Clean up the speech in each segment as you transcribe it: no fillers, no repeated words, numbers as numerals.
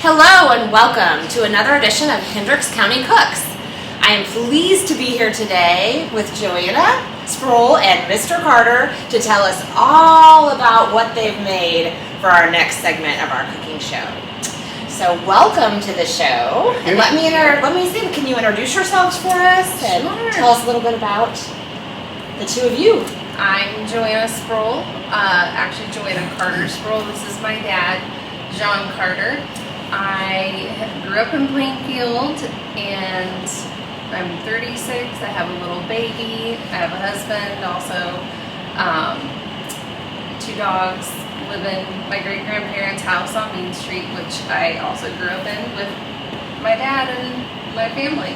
Hello and welcome to another edition of Hendricks County Cooks. I am pleased to be here today with Joanna, Sproul, and Mr. Carter to tell us all about what they've made for our next segment of our cooking show. So welcome to the show. And let me see, can you introduce yourselves for us and tell us a little bit about the two of you? I'm Joanna Sproul, actually Joanna Carter Sproul. This is my dad, John Carter. I grew up in Plainfield and I'm 36. I have a little baby. I have a husband, also 2 dogs. Live in my great-grandparents' house on Main Street, which I also grew up in with my dad and my family.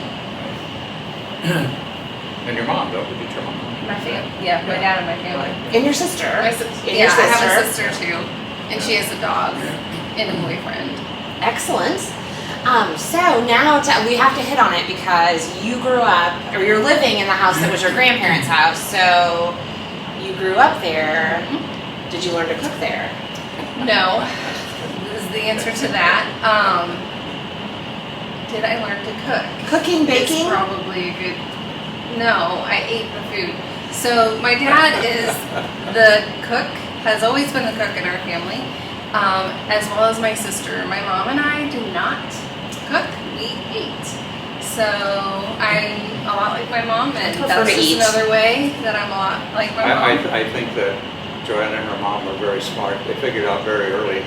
And your mom, don't forget your mom. My dad and my family. And your sister. I have a sister too, and she has a dog and a boyfriend. Excellent. So now we have to hit on it because you grew up, or you're living in the house that was your grandparents' house. So you grew up there. Mm-hmm. Did you learn to cook there? No, is the answer to that. Did I learn to cook? Cooking, baking? It's probably a good. No, I ate the food. So my dad is the cook, has always been the cook in our family, as well as my sister. My mom and I do not cook, we eat. So I'm a lot like my mom, and that's just another way that I'm a lot like my mom. I think that Joanna and her mom were very smart. They figured out very early,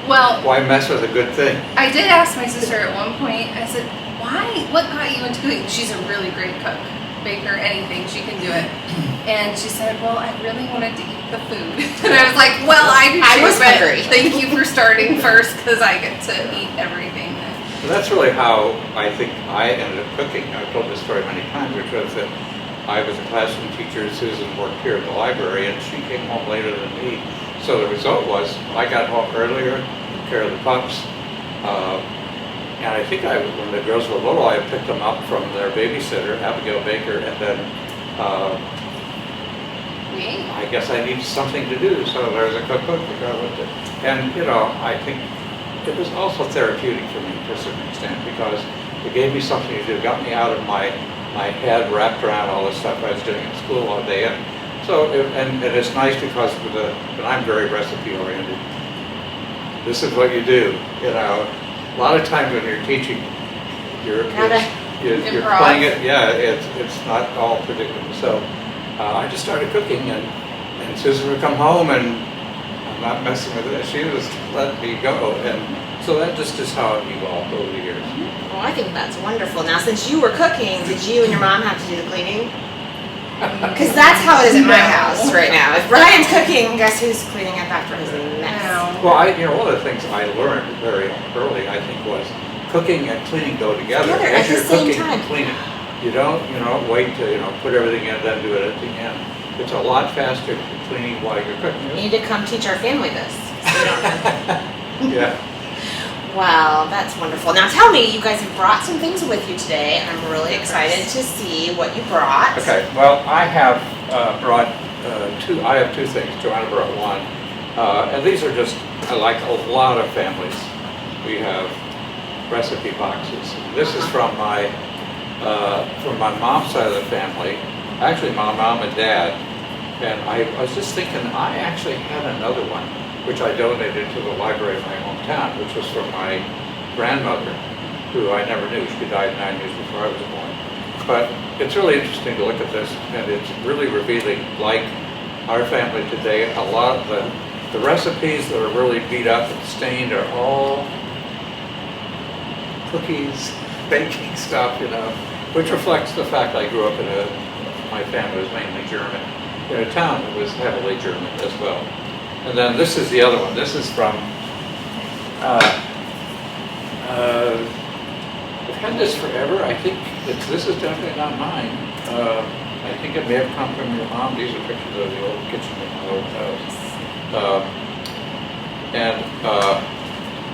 well, why mess with a good thing? I did ask my sister at one point, I said, why? What got you into cooking? She's a really great cook. Baker, anything, she can do it. And she said, well, I really wanted to eat the food. And I was like, well, I was hungry. Thank you for starting first, because I get to eat everything. Well, that's really how I think I ended up cooking. I've told this story many times, which was that I was a classroom teacher. Susan worked here at the library, and she came home later than me. So the result was I got home earlier, took care of the pups. And I think when the girls were little, I picked them up from their babysitter, Abigail Baker, and then I guess I needed something to do, so there was a cookbook to go with it. And, I think it was also therapeutic for me to a certain extent, because it gave me something to do, got me out of my head wrapped around all the stuff I was doing at school all day. And so, and it's nice because when I'm very recipe oriented, this is what you do, A lot of times when you're teaching, you're playing it. Yeah, it's not all predictable. So I just started cooking, and Susan would come home, and I'm not messing with it. She was letting me go, and so that just is how it evolved over the years. Well, I think that's wonderful. Now, since you were cooking, did you and your mom have to do the cleaning? Because that's how it is at my house right now. If Brian's cooking, guess who's cleaning up after his mess? Well, one of the things I learned very early, I think, was cooking and cleaning go together. At the same time. Cleaning. You don't wait to put everything in, then do it at the end. It's a lot faster cleaning while you're cooking. You need to come teach our family this. So we don't have Yeah. Well, that's wonderful. Now tell me, you guys have brought some things with you today. I'm really excited to see what you brought. Okay, well, I have brought two. I have 2 things. Joanna brought one. And these are just, like a lot of families, we have recipe boxes. This is from my mom's side of the family, actually my mom and dad. And I was just thinking, I actually had another one, which I donated to the library of my hometown, which was from my grandmother, who I never knew. She died 9 years before I was born. But it's really interesting to look at this, and it's really revealing, like our family today, a lot of the recipes that are really beat up and stained are all cookies, baking stuff, which reflects the fact I grew up my family was mainly German, in a town that was heavily German as well. And then this is the other one. This is from, I've had this forever. I think this is definitely not mine. I think it may have come from your mom. These are pictures of the old kitchen in my old house.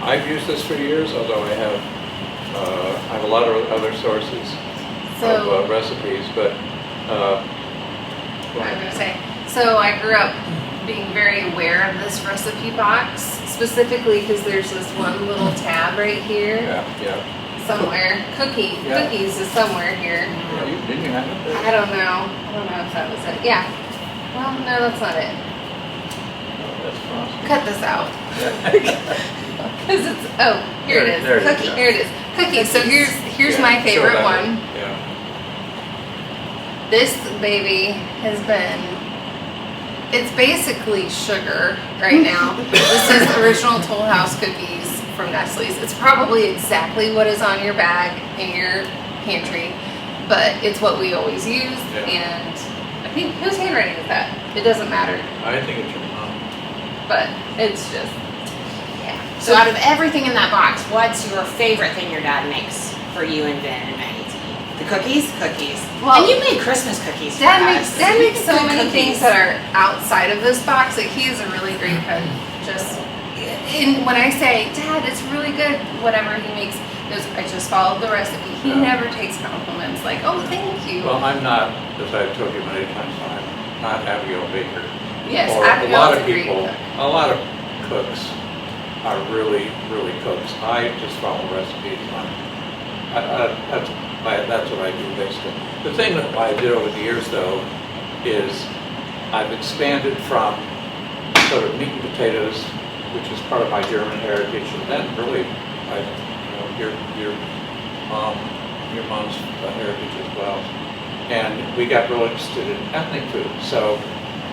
I've used this for years, although I have a lot of other sources of recipes, but I was going to say, so I grew up being very aware of this recipe box, specifically because there's this one little tab right here. Yeah. Somewhere. Cookies is somewhere here. Yeah, didn't you have it there? I don't know. I don't know if that was it. Yeah. Well, no, that's not it. Oh, that's frosty. Cut this out. Because it's, oh, here it is. There you Cookie. go. Here it is. Cookies. So here's Yeah, my show favorite that. one. Yeah. This baby has been, it's basically sugar right now. This is original Toll House cookies from Nestle's. It's probably exactly what is on your bag in your pantry, but it's what we always use. Yeah. And I think, whose handwriting is that? It doesn't matter, I think it's your mom. but it's just, yeah. So out of everything in that box, what's your favorite thing your dad makes for you and Ben and Maggie to eat? The cookies? Cookies. Well, and you made Christmas cookies for Dad us. makes so Good many cookies. things that are outside of this box. Like, he is a really great cook. Just, and when I say, Dad, it's really good, whatever he makes, goes, I just followed the recipe. He Yeah. never takes compliments like, oh, thank you. Well, I'm not, as I've told you many times, I'm not Abigail Baker. Yes, Or a lot Abigail's of a great people, cook. a lot of cooks are really cooks. I just follow recipes. That's what I do basically. The thing that I did over the years, though, is I've expanded from sort of meat and potatoes, which is part of my German heritage, and then really, your mom's heritage as well. And we got real interested in ethnic food, so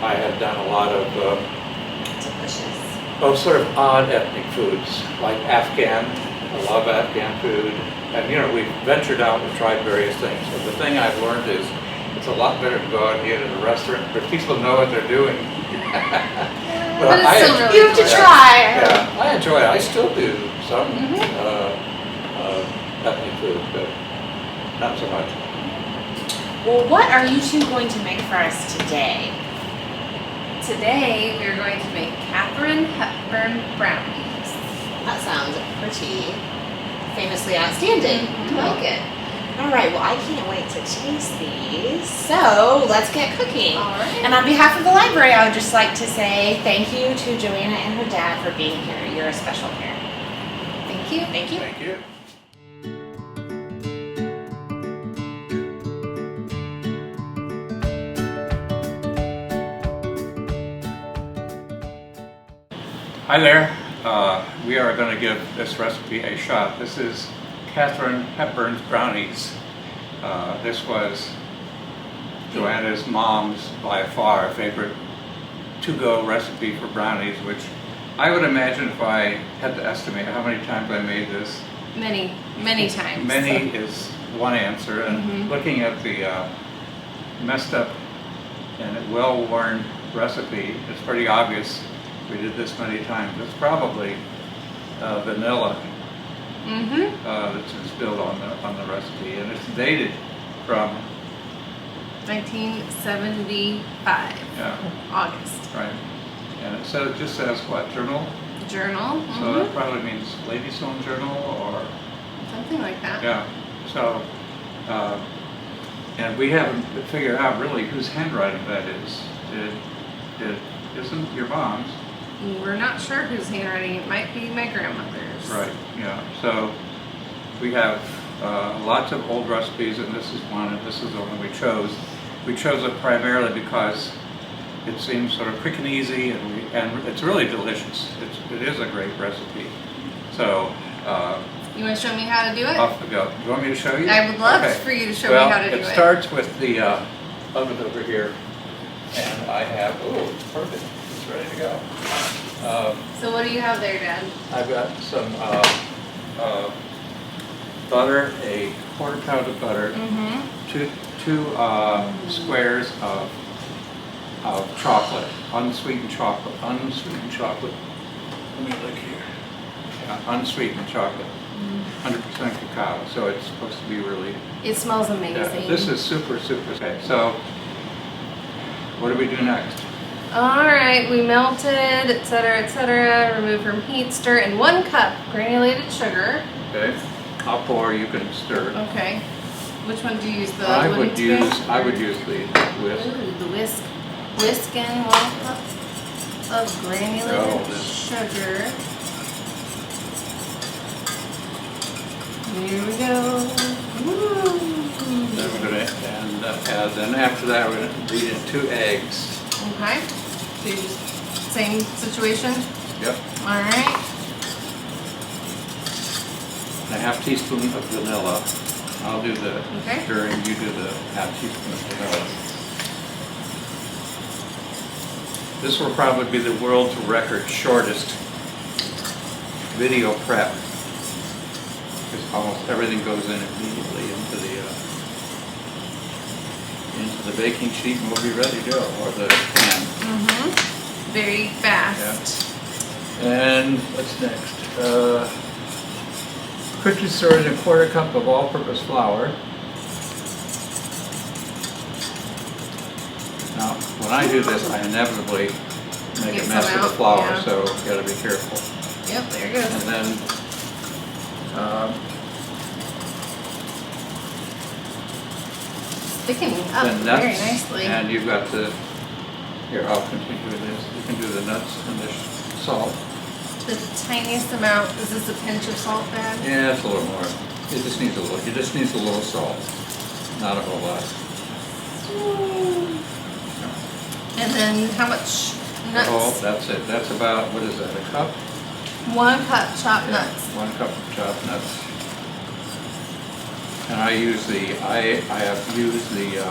I have done a lot of Delicious. sort of odd ethnic foods, like Afghan. I love Afghan food. And we've ventured out and tried various things. But the thing I've learned is it's a lot better to go out and eat at a restaurant where people know what they're doing. But it's still really You have to delicious. try. Yeah, I enjoy it. I still do some ethnic food, but not so much. Well, what are you two going to make for us today? Today, we're going to make Katherine Hepburn brownies. That sounds pretty famously outstanding. I like it. All right, well, I can't wait to taste these. So let's get cooking. All right. And on behalf of the library, I would just like to say thank you to Joanna and her dad for being here. You're a special parent. Thank you. Thank you. Thank you. Hi there. We are going to give this recipe a shot. This is Katherine Hepburn's Brownies. This was Joanna's mom's, by far, favorite to-go recipe for brownies, which I would imagine if I had to estimate how many times I made this. Many times. Many is one answer, and looking at the messed up and well-worn recipe, it's pretty obvious we did this many times. It's probably vanilla that's built on the recipe, and it's dated from 1975, August. Right. And so it just says what, journal? Journal. So that probably means Ladies' Home Journal or Something like that. yeah. So and we haven't figured out really whose handwriting that is. It isn't your mom's. We're not sure whose handwriting. It might be my grandmother's. Right, yeah. So we have lots of old recipes, and this is one, and this is the one we chose. We chose it primarily because it seems sort of quick and easy, and it's really delicious. It is a great recipe. So You want to show me how to do it? off we go. Do you want me to show you? I would love Okay. for you to show me how to do It it. starts with the oven over here, and I have, oh, perfect. It's ready to go. So what do you have there, Dad? I've got some butter, a quarter pound of butter, two squares of chocolate, unsweetened chocolate. Let me look here. Yeah, unsweetened chocolate, 100% cacao. So it's supposed to be really. It smells Yeah, amazing. this is super. Okay, so what do we do next? All right, we melted, etc., remove from heat, stir in 1 cup granulated sugar. Okay, I'll pour. You can stir. Okay. Which one do you use? The I wooden would use spoon? the whisk. Ooh, the whisk. Whisk in 1 cup. of granulated this. sugar. Here we go. Woo. Then we're gonna add, then after that, we're gonna beat in 2 eggs. Okay. So you just, same situation? Yep. All right. A half teaspoon of vanilla. I'll do the Okay. stirring, you do the half teaspoon of vanilla. This will probably be the world's record shortest video prep. Because almost everything goes in immediately into the baking sheet and we'll be ready to go, or the pan. Mm-hmm. Very fast. Yeah. And what's next? Quickly stir in a 1/4 cup of all-purpose flour. Now, when I do this, I inevitably make Get a mess some of the out, flour, yeah. so you gotta be careful. Yep, there it goes. And then, Thickening up the nuts. very nicely. And you've got the, here, I'll continue with this. You can do the nuts and the salt. The tiniest amount. Is this a pinch of salt, Dad? Yeah, it's a little more. It just needs a little salt, not a whole lot. And then how much nuts? Oh, that's it. That's about, what is that, a cup? 1 cup chopped Yeah, nuts. 1 cup of chopped nuts. And I have used the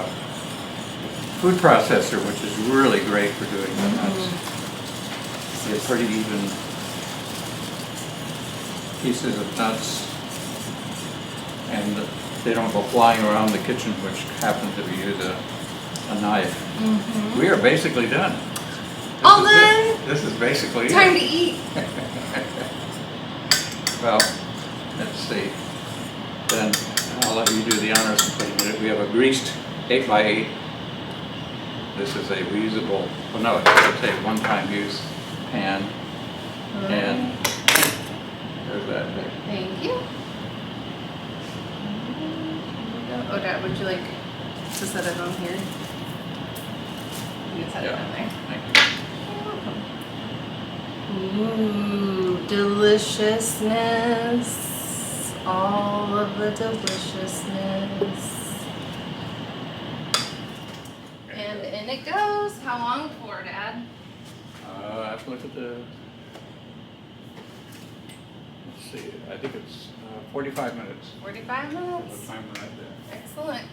food processor, which is really great for doing the nuts. They're pretty even pieces of nuts, and they don't go flying around the kitchen, which happens if you use a knife. We are basically done. All done? This is basically Time it. to eat. Well, let's see. Then I'll let you do the honors for a minute. We have a greased 8x8. This is a reusable, well no, it's a one-time use pan. And there's that there. Thank you. Oh, Dad, would you like to set it on here? You can set it on there. Thank you. Ooh, deliciousness. All of the deliciousness. And in it goes. How long for, Dad? I have to look at the, let's see, I think it's 45 minutes. 45 The minutes. timer right there. Excellent.